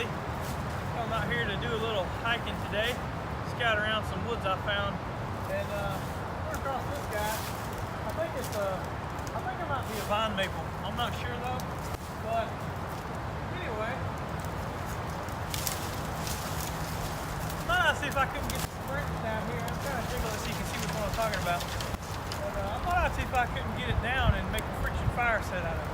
everybody. I'm out here to do a little hiking today. Scout around some woods I found, and run across this guy. I think it might be a vine maple. I'm not sure though. But anyway, see if I couldn't get some branches down here. I'm trying to jiggle it so you can see which one I'm talking about. But I thought I'd see if I couldn't get it down and make a friction fire set out of it.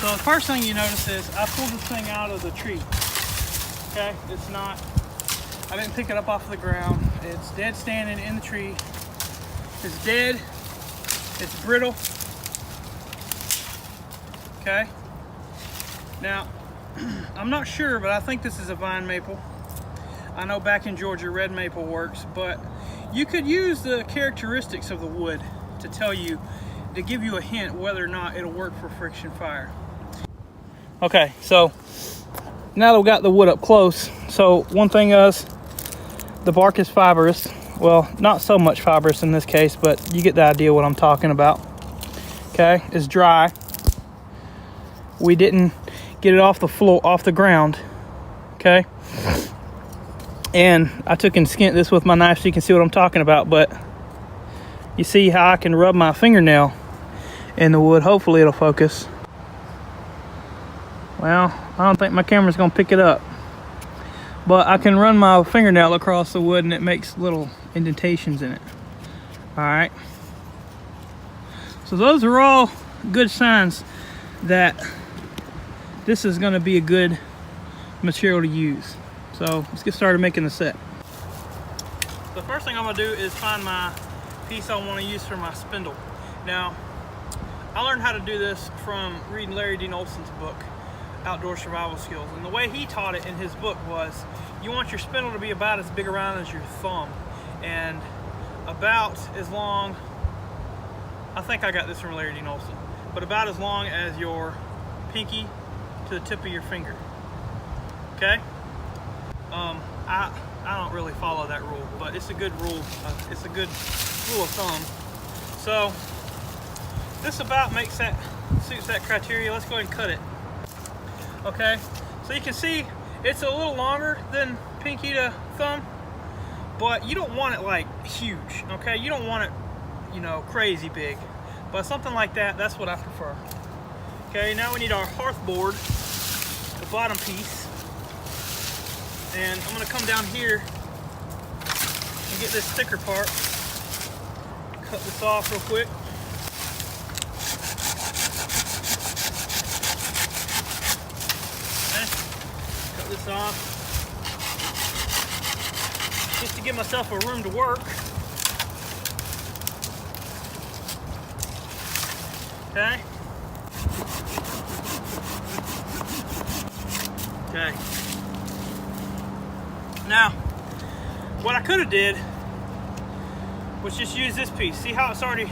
So the first thing you notice is I pulled this thing out of the tree. Okay, I didn't pick it up off the ground. It's dead standing in the tree. It's dead. It's brittle. Okay. Now, I'm not sure, but I think this is a vine maple. I know back in Georgia, red maple works, but you could use the characteristics of the wood to give you a hint whether or not it'll work for friction fire. Okay, so now that we got the wood up close, so one thing is the bark is fibrous. Well, not so much fibrous in this case, but you get the idea what I'm talking about. Okay, it's dry. We didn't get it off the floor, off the ground. Okay, and I took and skinned this with my knife so you can see what I'm talking about. But you see how I can rub my fingernail in the wood. Hopefully it'll focus. Well, I don't think my camera's gonna pick it up, but I can run my fingernail across the wood and it makes little indentations in it. All right, so those are all good signs that this is going to be a good material to use. So let's get started making the set. The first thing I'm going to do is find my piece I want to use for my spindle. Now, I learned how to do this from reading Larry Dean Olson's book, Outdoor Survival Skills. And the way he taught it in his book was, you want your spindle to be about as big around as your thumb and about as long, I think I got this from Larry Dean Olson, but about as long as your pinky to the tip of your finger. Okay? I don't really follow that rule, but it's a good rule. It's a good rule of thumb. So this about suits that criteria. Let's go ahead and cut it. Okay, so you can see it's a little longer than pinky to thumb, but you don't want it like huge. Okay, you don't want it, crazy big, but something like that, that's what I prefer. Okay, now we need our hearth board, the bottom piece, and I'm going to come down here and get this thicker part. Cut this off real quick. Okay. Cut this off just to give myself a room to work. Okay. Okay. Now, what I could have did was just use this piece. See how it's already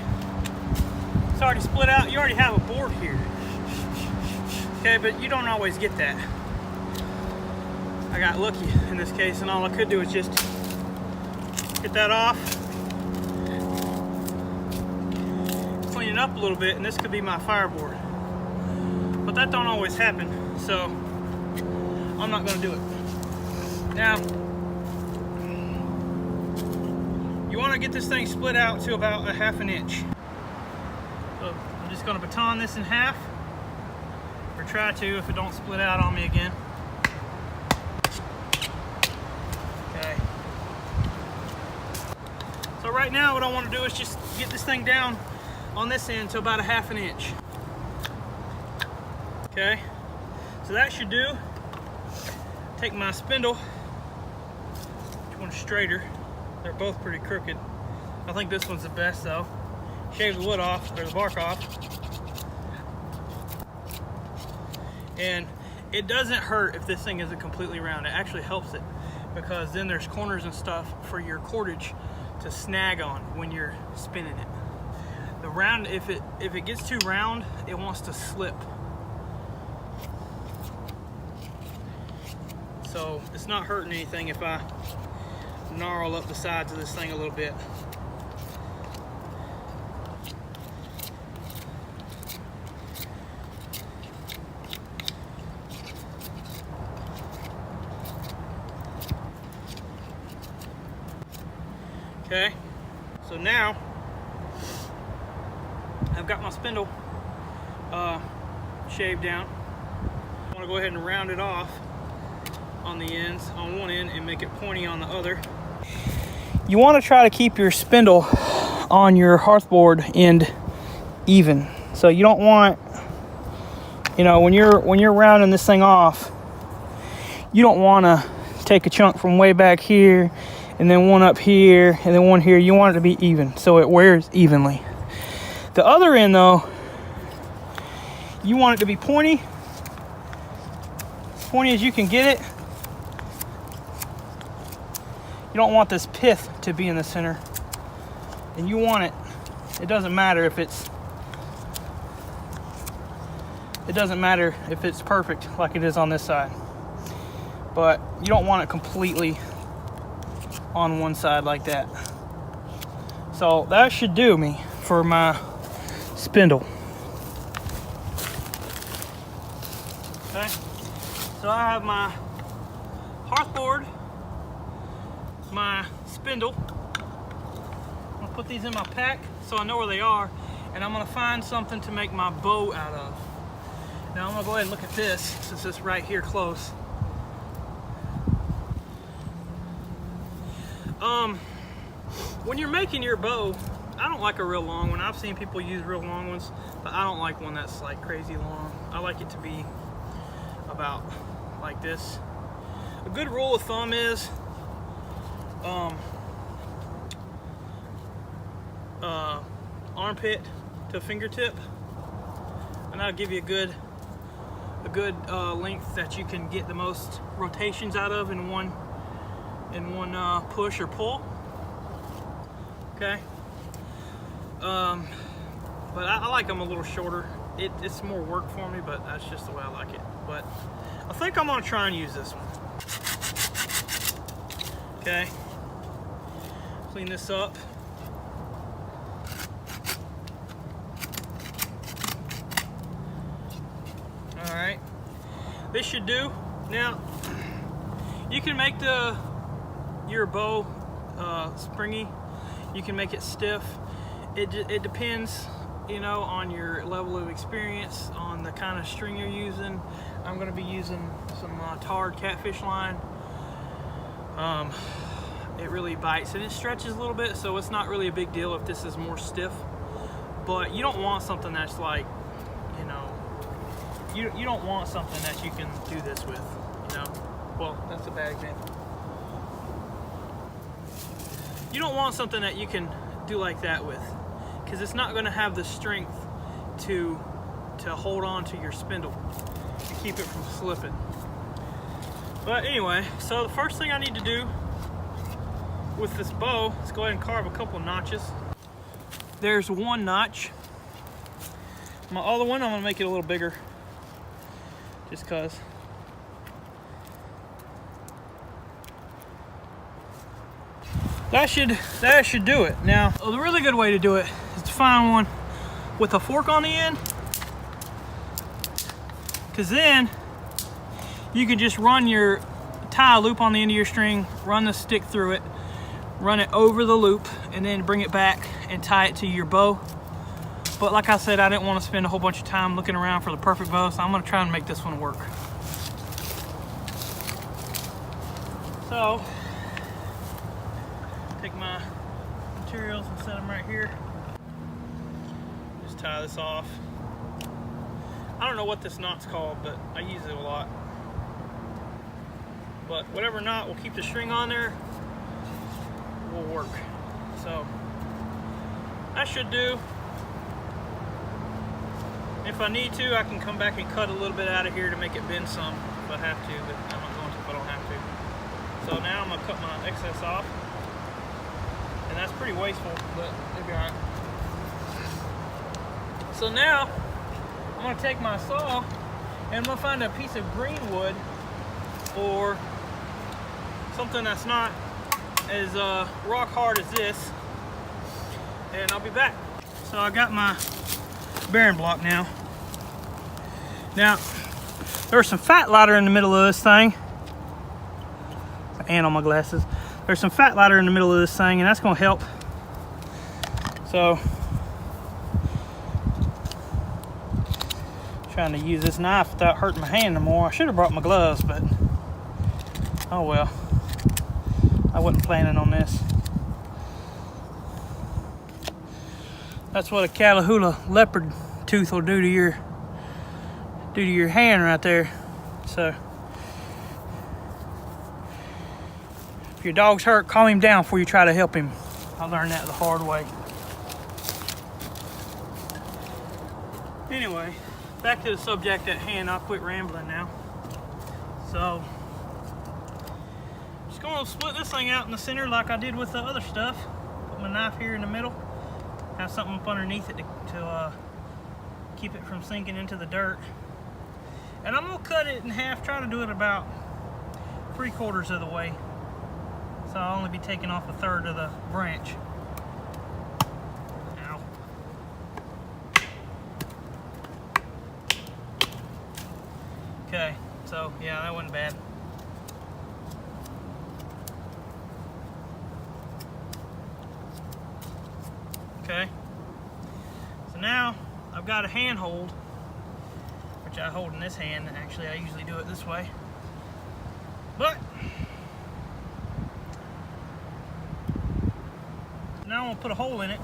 split out? You already have a board here. Okay, but you don't always get that. I got lucky in this case, and all I could do is just get that off, clean it up a little bit, and this could be my fireboard. But that don't always happen, so I'm not going to do it. Now, you want to get this thing split out to about a ½ inch. So I'm just going to baton this in half, or try to if it don't split out on me again. Okay. So right now what I want to do is just get this thing down on this end to about a ½ inch. Okay, so that should do. Take my spindle, which one's straighter? They're both pretty crooked. I think this one's the best though. Shave the wood off, or the bark off. And it doesn't hurt if this thing isn't completely round. It actually helps it, because then there's corners and stuff for your cordage to snag on when you're spinning it. The round, if it gets too round, it wants to slip. So it's not hurting anything if I gnarl up the sides of this thing a little bit. Okay, so now I've got my spindle shaved down. I want to go ahead and round it off on the ends, on one end, and make it pointy on the other. You want to try to keep your spindle on your hearthboard end even. So you don't want, you know, when you're rounding this thing off, you don't want to take a chunk from way back here and then one up here and then one here. You want it to be even so it wears evenly. The other end though, you want it to be pointy as you can get it. You don't want this pith to be in the center, and you want it, it doesn't matter if it's perfect like it is on this side, but you don't want it completely on one side like that. So that should do me for my spindle. Okay, so I have my hearthboard, my spindle. I'm gonna put these in my pack so I know where they are, and I'm gonna find something to make my bow out of. Now I'm gonna go ahead and look at this since it's right here close. When you're making your bow, I don't like a real long one. I've seen people use real long ones, but I don't like one that's like crazy long. I like it to be about like this. A good rule of thumb is armpit to fingertip, and that'll give you a good length that you can get the most rotations out of in one push or pull. Okay, but I like them a little shorter. It's more work for me, but that's just the way I like it. But I think I'm gonna try and use this one. Okay, clean this up. All right, this should do. Now you can make your bow springy. You can make it stiff. It depends, you know, on your level of experience, on the kind of string you're using. I'm going to be using some tarred catfish line. It really bites and it stretches a little bit, so it's not really a big deal if this is more stiff. But you don't want something that's like, you know, you don't want something that you can do this with, you know. Well, that's a bad example. You don't want something that you can do like that with, because it's not going to have the strength to hold on to your spindle and keep it from slipping. But anyway, so the first thing I need to do with this bow is go ahead and carve a couple notches. There's one notch. My other one, I'm going to make it a little bigger just because. That should do it. Now, the really good way to do it is to find one with a fork on the end, because then you can just tie a loop on the end of your string, run the stick through it, run it over the loop, and then bring it back and tie it to your bow. But like I said, I didn't want to spend a whole bunch of time looking around for the perfect bow, so I'm going to try and make this one work. So take my materials and set them right here. Just tie this off. I don't know what this knot's called, but I use it a lot. But whatever knot will keep the string on there will work. So that should do. If I need to, I can come back and cut a little bit out of here to make it bend some if I have to, but I'm not going to if I don't have to. So now I'm going to cut my excess off. And that's pretty wasteful, but it'll be alright. So now I'm going to take my saw and I'm going to find a piece of green wood or something that's not as rock hard as this, and I'll be back. So I got my bearing block now. Now there's some fat ladder in the middle of this thing, and on my glasses. there's some fat lighter in the middle of this thing, and that's gonna help. So, trying to use this knife without hurting my hand no more. I should have brought my gloves, but oh well. I wasn't planning on this. That's what a Catahoula leopard tooth will do to your hand right there. So if your dog's hurt, calm him down before you try to help him. I learned that the hard way. Anyway, back to the subject at hand. I'll quit rambling now. So, just gonna split this thing out in the center like I did with the other stuff. Put my knife here in the middle. Have something up underneath it to keep it from sinking into the dirt. And I'm gonna cut it in half, try to do it about 3/4 of the way. So I'll only be taking off 1/3 of the branch. Ow. Okay, so yeah, that wasn't bad. Okay, so now I've got a handhold, which I hold in this hand. Actually, I usually do it this way, but now I'm gonna put a hole in it.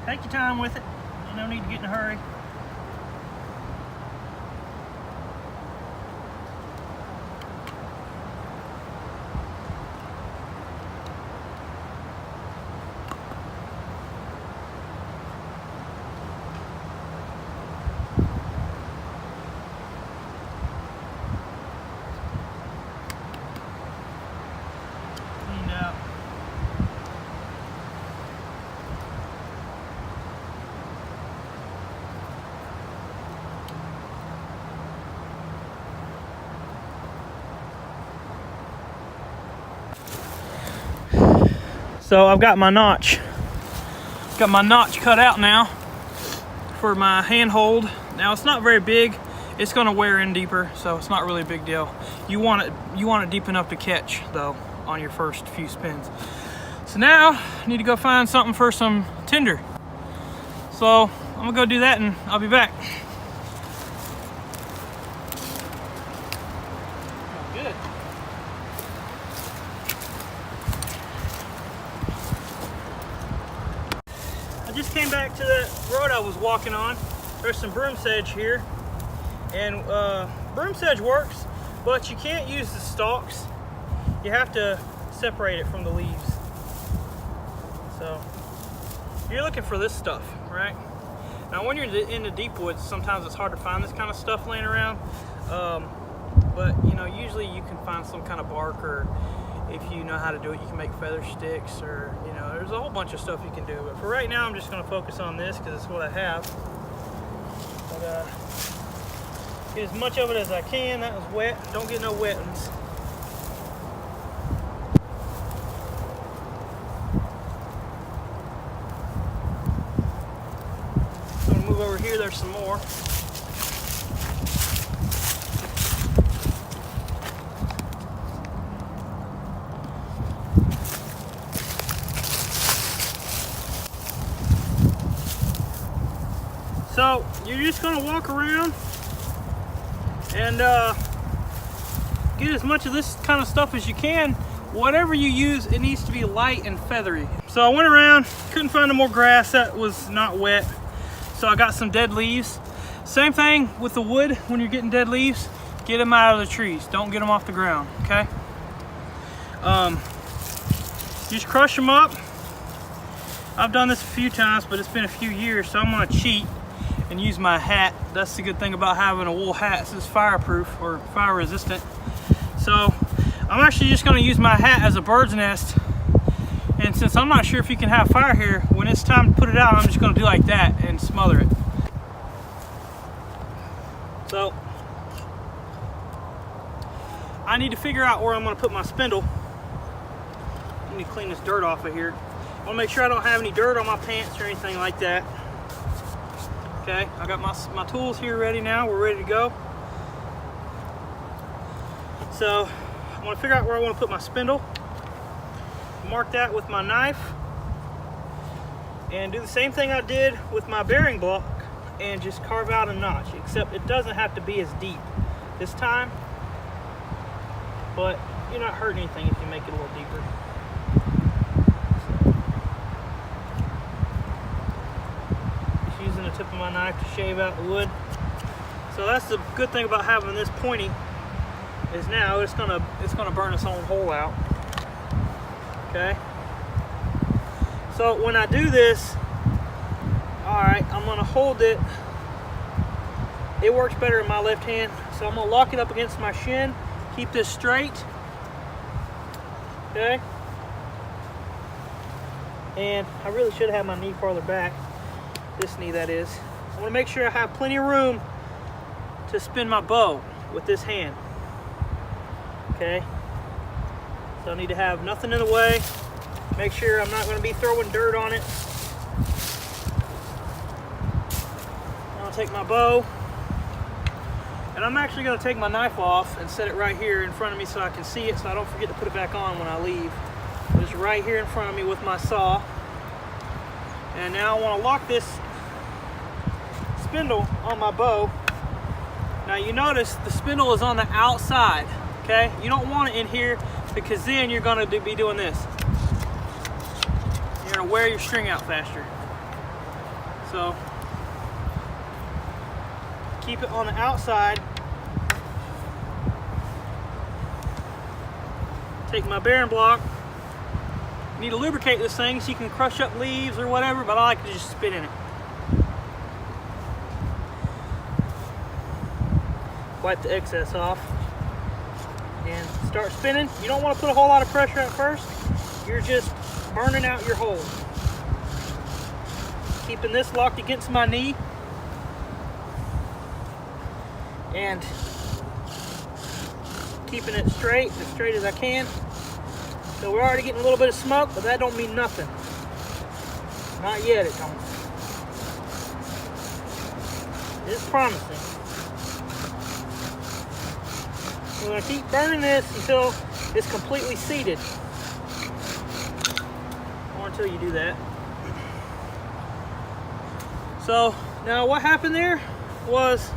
Take your time with it. There's no need to get in a hurry. Cleaned out. So I've got my notch. Got my notch cut out now for my handhold. Now it's not very big. It's gonna wear in deeper, so it's not really a big deal. You want it deep enough to catch though on your first few spins. So now I need to go find something for some tinder. So I'm gonna go do that and I'll be back. Good. Just came back to the road I was walking on. There's some broom sedge here, and broom sedge works, but you can't use the stalks. You have to separate it from the leaves. So you're looking for this stuff, right? Now when you're in the deep woods, sometimes it's hard to find this kind of stuff laying around, but you know, usually you can find some kind of bark, or if you know how to do it, you can make feather sticks, or you know, there's a whole bunch of stuff you can do. But for right now, I'm just going to focus on this because it's what I have. But get as much of it as I can. That was wet. Don't get no wet ones. I'm going to move over here. There's some more. So you're just gonna walk around and get as much of this kind of stuff as you can. Whatever you use, it needs to be light and feathery. So I went around, couldn't find no more grass that was not wet. So I got some dead leaves. Same thing with the wood. When you're getting dead leaves, get them out of the trees. Don't get them off the ground, okay? Just crush them up. I've done this a few times, but it's been a few years, so I'm gonna cheat and use my hat. That's the good thing about having a wool hat. It's fireproof or fire resistant. So I'm actually just gonna use my hat as a bird's nest. And since I'm not sure if you can have fire here, when it's time to put it out, I'm just gonna do like that and smother it. So I need to figure out where I'm going to put my spindle. I need to clean this dirt off of here. I want to make sure I don't have any dirt on my pants or anything like that. Okay, I got my tools here ready now. We're ready to go. So I want to figure out where I want to put my spindle. Mark that with my knife. And do the same thing I did with my bearing block and just carve out a notch, except it doesn't have to be as deep this time, but you're not hurting anything if you make it a little deeper. So, just using the tip of my knife to shave out the wood. So that's the good thing about having this pointy, is now it's gonna burn its own hole out. Okay. So when I do this, all right, I'm gonna hold it. It works better in my left hand, so I'm gonna lock it up against my shin, keep this straight, okay? And I really should have my knee farther back, this knee that is. I wanna make sure I have plenty of room to spin my bow with this hand, okay? So I need to have nothing in the way. Make sure I'm not gonna be throwing dirt on it. I'll take my bow, and I'm actually gonna take my knife off and set it right here in front of me so I can see it, so I don't forget to put it back on when I leave. It's right here in front of me with my saw. And now I wanna lock this spindle on my bow. Now you notice the spindle is on the outside, okay? You don't want it in here because then you're gonna be doing this. You're gonna wear your string out faster. So keep it on the outside. Take my bearing block. You need to lubricate this thing so you can crush up leaves or whatever, but I like to just spit in it. Wipe the excess off and start spinning. You don't want to put a whole lot of pressure at first. You're just burning out your hole. Keeping this locked against my knee and keeping it straight, as straight as I can. So we're already getting a little bit of smoke, but that don't mean nothing. Not yet, it don't. It's promising. We're gonna keep burning this until it's completely seated. Or until you do that. So now what happened there was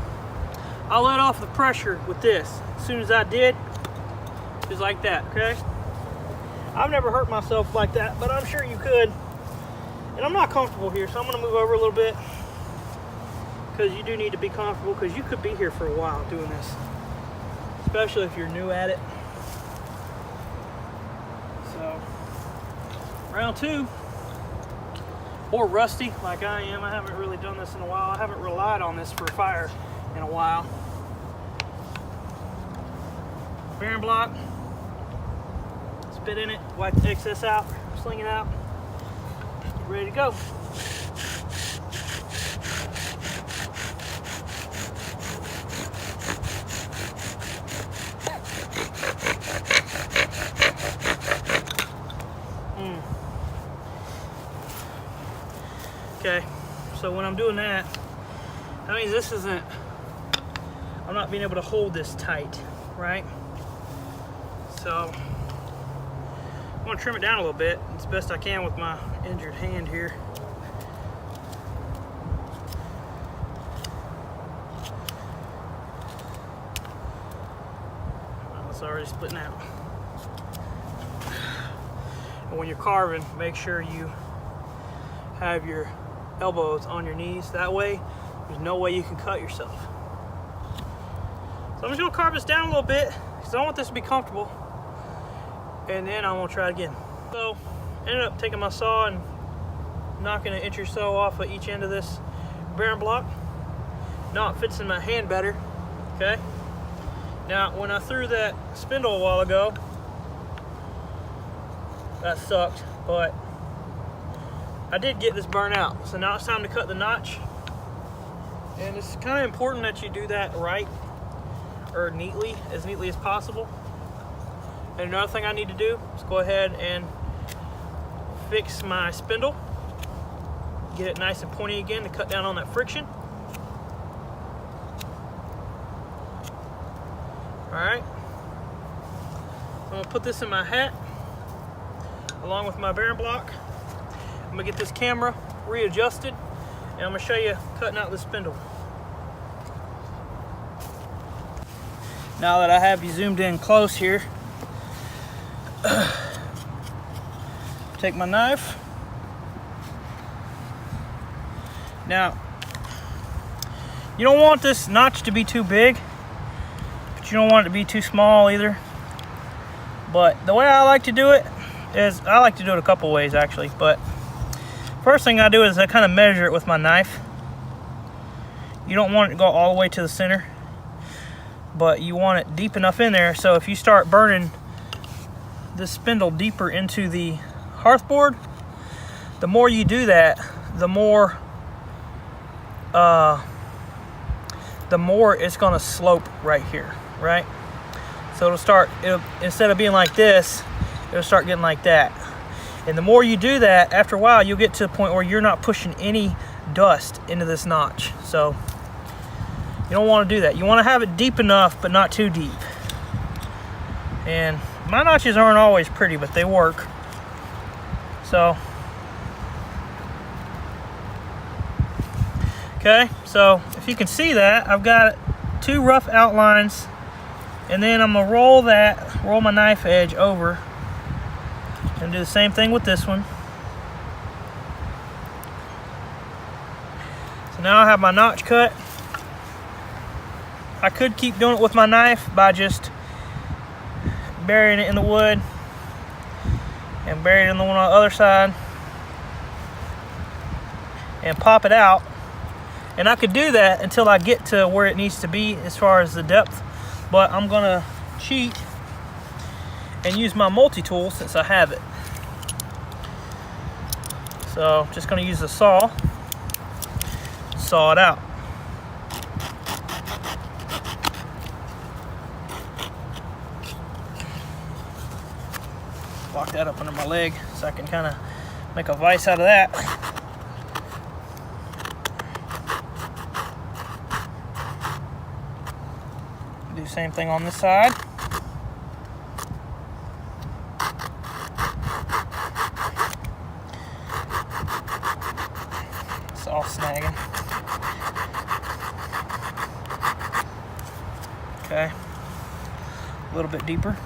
I let off the pressure with this. As soon as I did, just like that, okay? I've never hurt myself like that, but I'm sure you could. And I'm not comfortable here, so I'm gonna move over a little bit, because you do need to be comfortable, because you could be here for a while doing this, especially if you're new at it. So, round two, or rusty like I am. I haven't really done this in a while. I haven't relied on this for fire in a while. Bearing block, spit in it, wipe the excess out, sling it out, ready to go. Okay, so when I'm doing that, that means this isn't, I'm not being able to hold this tight, right? So I'm gonna trim it down a little bit as best I can with my injured hand here. Well, it's already splitting out. And when you're carving, make sure you have your elbows on your knees. That way, there's no way you can cut yourself. So I'm just gonna carve this down a little bit because I want this to be comfortable. And then I'm gonna try it again. So, ended up taking my saw and knocking an inch or so off of each end of this bearing block. Now it fits in my hand better, okay? Now, when I threw that spindle a while ago, that sucked, but I did get this burnt out. So now it's time to cut the notch. And it's kind of important that you do that right, or neatly as possible. And another thing I need to do is go ahead and fix my spindle. Get it nice and pointy again to cut down on that friction. Alright. I'm going to put this in my hat along with my bearing block. I'm going to get this camera readjusted and I'm going to show you cutting out the spindle. Now that I have you zoomed in close here, take my knife. Now, you don't want this notch to be too big, but you don't want it to be too small either. But the way I like to do it is, I like to do it a couple ways actually, but first thing I do is I kind of measure it with my knife. You don't want it to go all the way to the center, but you want it deep enough in there so if you start burning this spindle deeper into the hearthboard, the more you do that, the more it's going to slope right here, right? So it'll instead of being like this, it'll start getting like that. And the more you do that, after a while, you'll get to the point where you're not pushing any dust into this notch. So you don't want to do that. You want to have it deep enough, but not too deep. And my notches aren't always pretty, but they work. So, okay, so if you can see that, I've got two rough outlines, and then I'm gonna roll my knife edge over, and do the same thing with this one. So now I have my notch cut. I could keep doing it with my knife by just burying it in the wood and bury it in the one on the other side and pop it out. And I could do that until I get to where it needs to be as far as the depth, but I'm gonna cheat and use my multi-tool since I have it. So just gonna use the saw it out. Lock that up under my leg so I can kind of make a vise out of that. Do the same thing on this side. It's all snagging. Okay, a little bit deeper.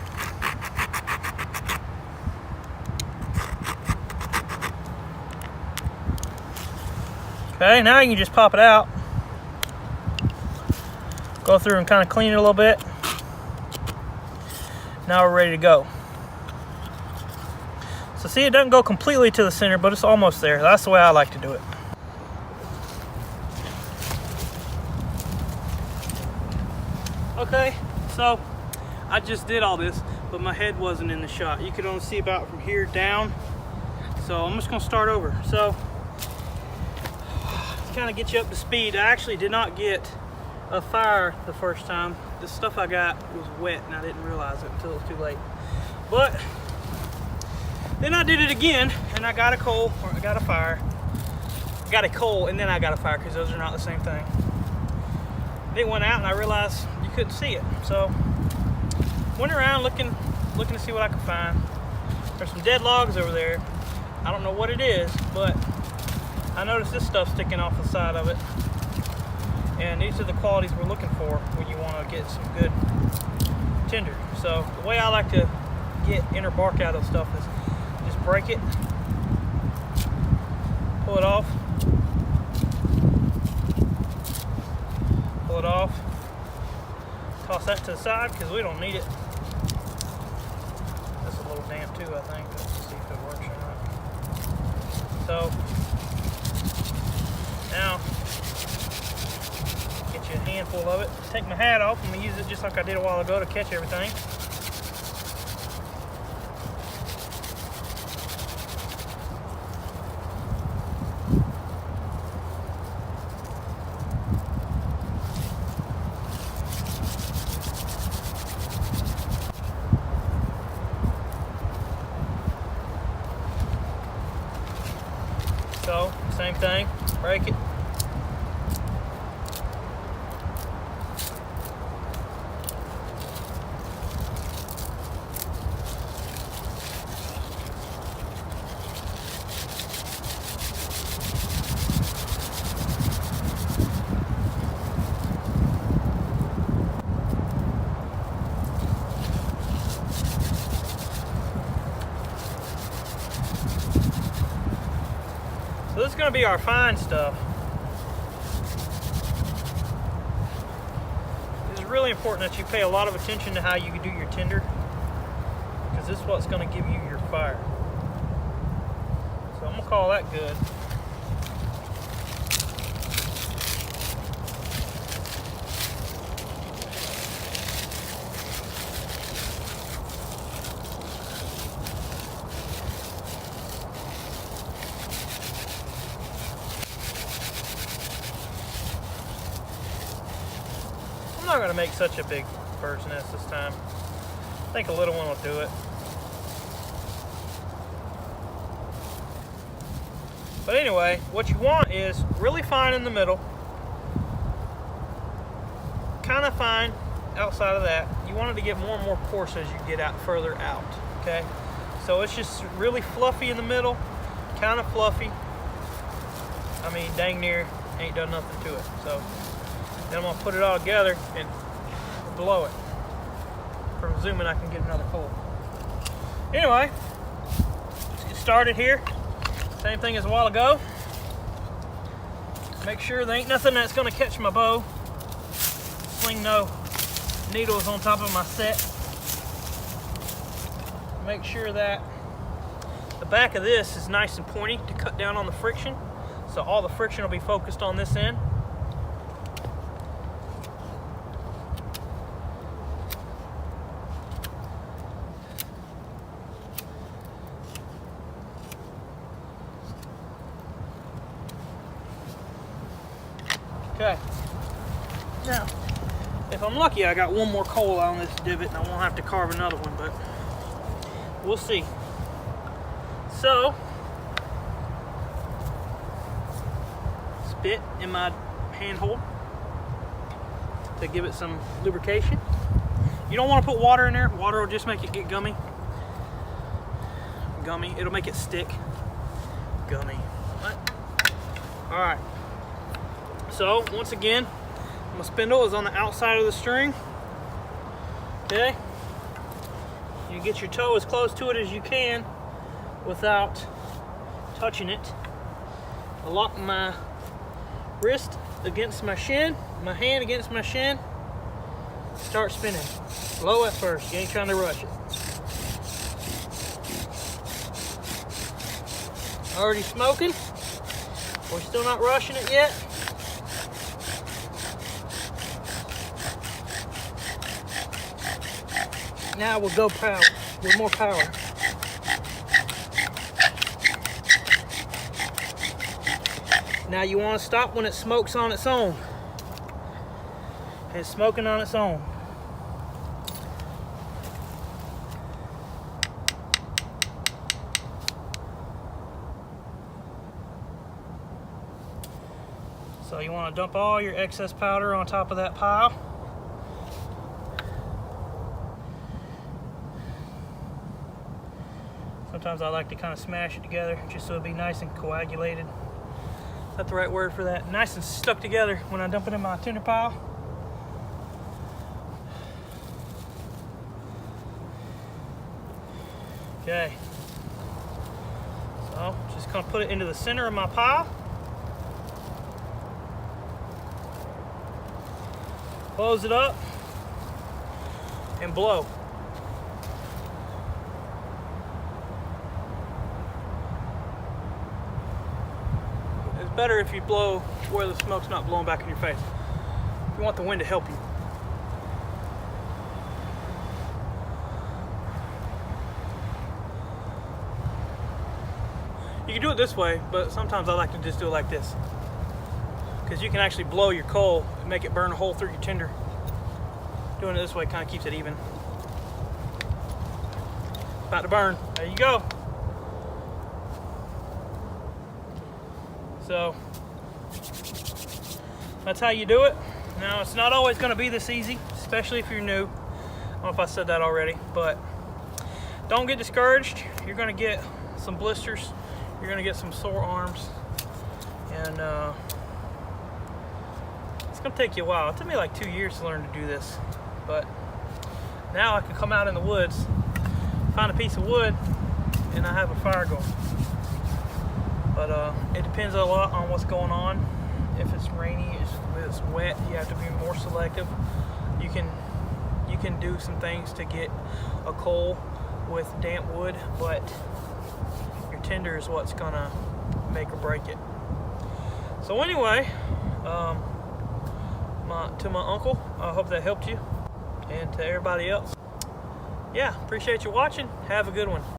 Okay, now you can just pop it out. Go through and kind of clean it a little bit. Now we're ready to go. So see, it doesn't go completely to the center, but it's almost there. That's the way I like to do it. Okay, so I just did all this, but my head wasn't in the shot. You could only see about from here down. So I'm just gonna start over. So to kind of get you up to speed, I actually did not get a fire the first time. The stuff I got was wet and I didn't realize it until it was too late. But then I did it again and I got a coal, or I got a fire. I got a coal and then I got a fire because those are not the same thing. Then it went out and I realized you couldn't see it. So went around looking to see what I could find. There's some dead logs over there. I don't know what it is, but I noticed this stuff sticking off the side of it. And these are the qualities we're looking for when you want to get some good tinder. So the way I like to get inner bark out of stuff is just break it, pull it off, toss that to the side because we don't need it. That's a little damp too, I think. Let's see if it works or not. So now get you a handful of it. Take my hat off. I'm going to use it just like I did a while ago to catch everything. So, same thing, break it. So this is going to be our fine stuff. It's really important that you pay a lot of attention to how you do your tinder, because this is what's going to give you your fire. So I'm going to call that good. I'm not going to make such a big bird's nest this time. I think a little one will do it. But anyway, what you want is really fine in the middle, kind of fine outside of that. You want it to get more and more coarse as you get out further out, okay? So it's just really fluffy in the middle, kind of fluffy. I mean, dang near ain't done nothing to it. So then I'm gonna put it all together and blow it. From zooming, I can get another hole. Anyway, let's get started here. Same thing as a while ago. Make sure there ain't nothing that's gonna catch my bow. Sling no needles on top of my set. Make sure that the back of this is nice and pointy to cut down on the friction. So all the friction will be focused on this end. Okay. Now, if I'm lucky, I got one more coal on this divot and I won't have to carve another one, but we'll see. So, spit in my handhold to give it some lubrication. You don't want to put water in there. Water will just make it get gummy. It'll make it stick. Gummy. What? All right. So once again, my spindle is on the outside of the string. Okay. You get your toe as close to it as you can without touching it. I lock my wrist against my shin, my hand against my shin. Start spinning. Slow at first. You ain't trying to rush it. Already smoking. We're still not rushing it yet. Now we'll go power with more power. Now you want to stop when it smokes on its own. It's smoking on its own. So you want to dump all your excess powder on top of that pile. Sometimes I like to kind of smash it together just so it'll be nice and coagulated. Is that the right word for that? Nice and stuck together when I dump it in my tinder pile. Okay. So just gonna put it into the center of my pile. Close it up and blow. Better if you blow where the smoke's not blowing back in your face. You want the wind to help you. You can do it this way, but sometimes I like to just do it like this, because you can actually blow your coal and make it burn a hole through your tinder. Doing it this way kind of keeps it even. About to burn. There you go. So that's how you do it. Now, it's not always going to be this easy, especially if you're new. I don't know if I said that already, but don't get discouraged. You're going to get some blisters. You're going to get some sore arms. And it's going to take you a while. It took me like 2 years to learn to do this. But now I can come out in the woods, find a piece of wood, and I have a fire going. But it depends a lot on what's going on. If it's rainy, if it's wet, you have to be more selective. You can do some things to get a coal with damp wood, but your tinder is what's gonna make or break it. So anyway, to my uncle, I hope that helped you, and to everybody else. Yeah, appreciate you watching. Have a good one.